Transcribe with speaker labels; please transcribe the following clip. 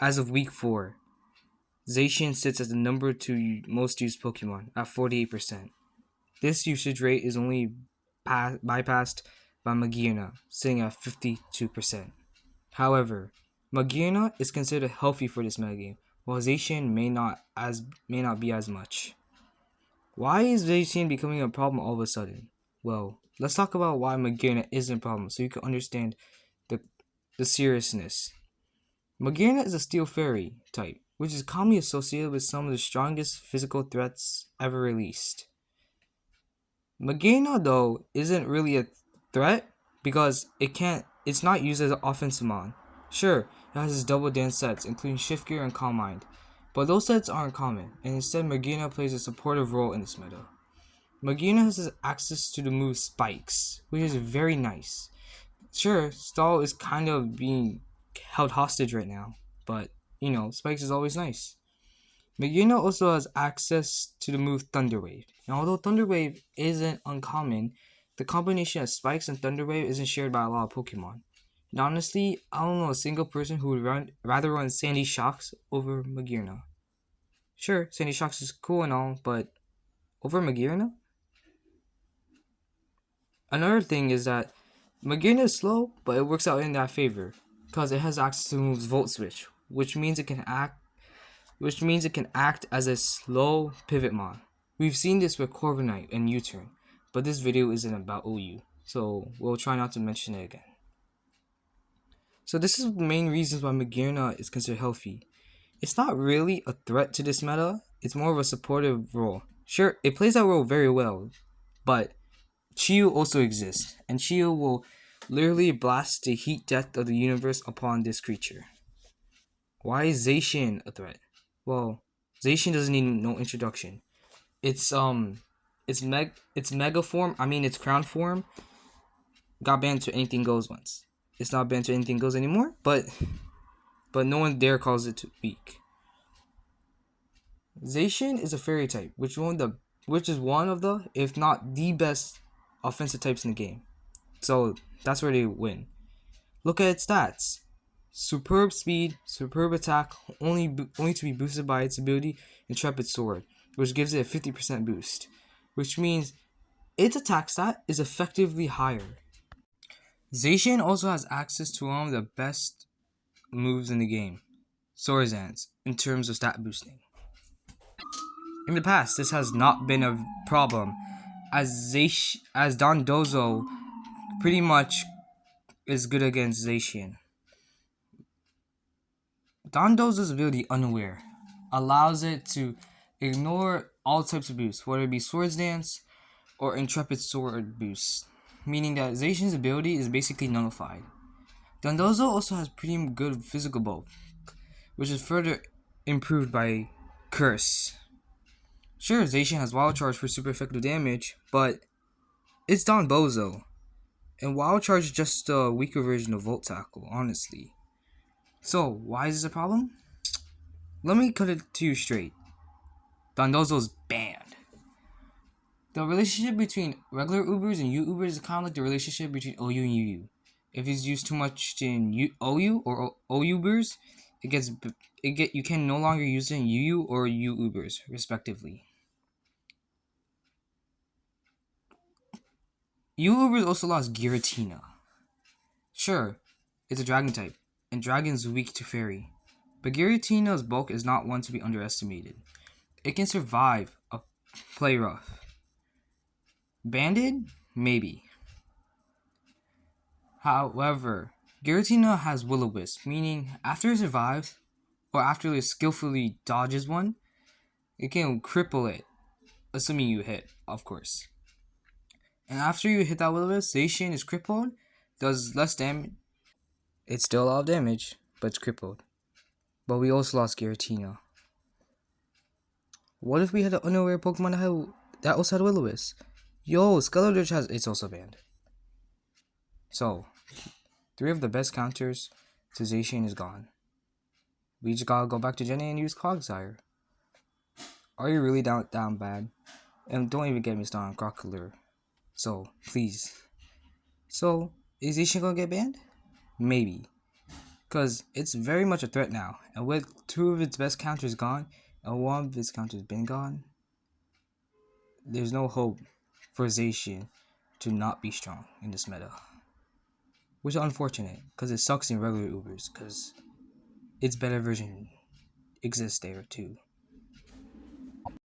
Speaker 1: As of week 4, Zacian sits as the number 2 most used Pokemon at 48%. This usage rate is only bypassed by Magearna, sitting at 52%. However, Magearna is considered healthy for this metagame, while Zacian may not be as much. Why is Zacian becoming a problem all of a sudden? Well, let's talk about why Magearna isn't a problem so you can understand the, the seriousness. Magearna is a Steel Fairy type, which is commonly associated with some of the strongest physical threats ever released. Magearna, though, isn't really a threat because it's not used as an offensive mon. Sure, it has its double dance sets, including Shift Gear and Calm Mind, but those sets aren't common, and instead Magearna plays a supportive role in this meta. Magearna has access to the move Spikes, which is very nice. Sure, Stall is kind of being held hostage right now, but Spikes is always nice. Magearna also has access to the move Thunder Wave. Now, although Thunder Wave isn't uncommon, the combination of Spikes and Thunder Wave isn't shared by a lot of Pokemon. And honestly, I don't know a single person who would rather run Sandy Shocks over Magearna. Sure, Sandy Shocks is cool and all, but over Magearna? Another thing is that Magearna is slow, but it works out in that favor, because it has access to the moves Volt Switch, which means it can act as a slow pivot mon. We've seen this with Corviknight and U-turn, but this video isn't about OU, so we'll try not to mention it again. So this is the main reasons why Magearna is considered healthy. It's not really a threat to this meta, it's more of a supportive role. Sure, it plays that role very well, but Chiyu also exists, and Chiyu will literally blast the heat death of the universe upon this creature. Why is Zacian a threat? Well, Zacian doesn't need no introduction. Its mega form, its crown form, got banned to anything goes once. It's not banned to anything goes anymore, but no one dare calls it weak. Zacian is a fairy type, which is one of the, if not the best offensive types in the game. So that's where they win. Look at its stats. Superb speed, superb attack, only to be boosted by its ability Intrepid Sword, which gives it a 50% boost, which means its attack stat is effectively higher. Zacian also has access to one of the best moves in the game, Sorzans, in terms of stat boosting. In the past, this has not been a problem, as Dondozo pretty much is good against Zacian. Dondozo's ability Unaware allows it to ignore all types of boosts, whether it be Swords Dance or Intrepid Sword boosts, meaning that Zacian's ability is basically nullified. Dondozo also has pretty good physical bulk, which is further improved by Curse. Sure, Zacian has Wild Charge for super effective damage, but it's Donbozo, and Wild Charge is just a weaker version of Volt Tackle, honestly. So, why is this a problem? Let me cut it to you straight. Dondozo's banned. The relationship between regular Ubers and U-Ubers is kind of like the relationship between OU and UU. If it's used too much in OU or OU-Ubers, you can no longer use it in UU or U-Ubers, respectively. U-Ubers also lost Giratina. Sure, it's a dragon type, and dragon's weak to fairy, but Giratina's bulk is not one to be underestimated. It can survive a play rough. Banded? Maybe. However, Giratina has Will-O-Wisp, meaning after it survives, or after it skillfully dodges one, it can cripple it, assuming you hit, of course. And after you hit that Will-O-Wisp, Zacian is crippled, does less damage. It's still a lot of damage, but it's crippled. But we also lost Giratina. What if we had an unaware Pokemon that also had Will-O-Wisp? Yo, Skeletorch it's also banned. So, 3 of the best counters to Zacian is gone. We just gotta go back to Jenny and use Clogsire. Are you really down bad? And don't even get me started on Crocodile. So, please. So, is Zacian gonna get banned? Maybe. because it's very much a threat now. And with two of its best counters gone and one of its counters been gone, there's no hope for Zacian to not be strong in this meta. Which is unfortunate because it sucks in regular Ubers because its better version exists there too.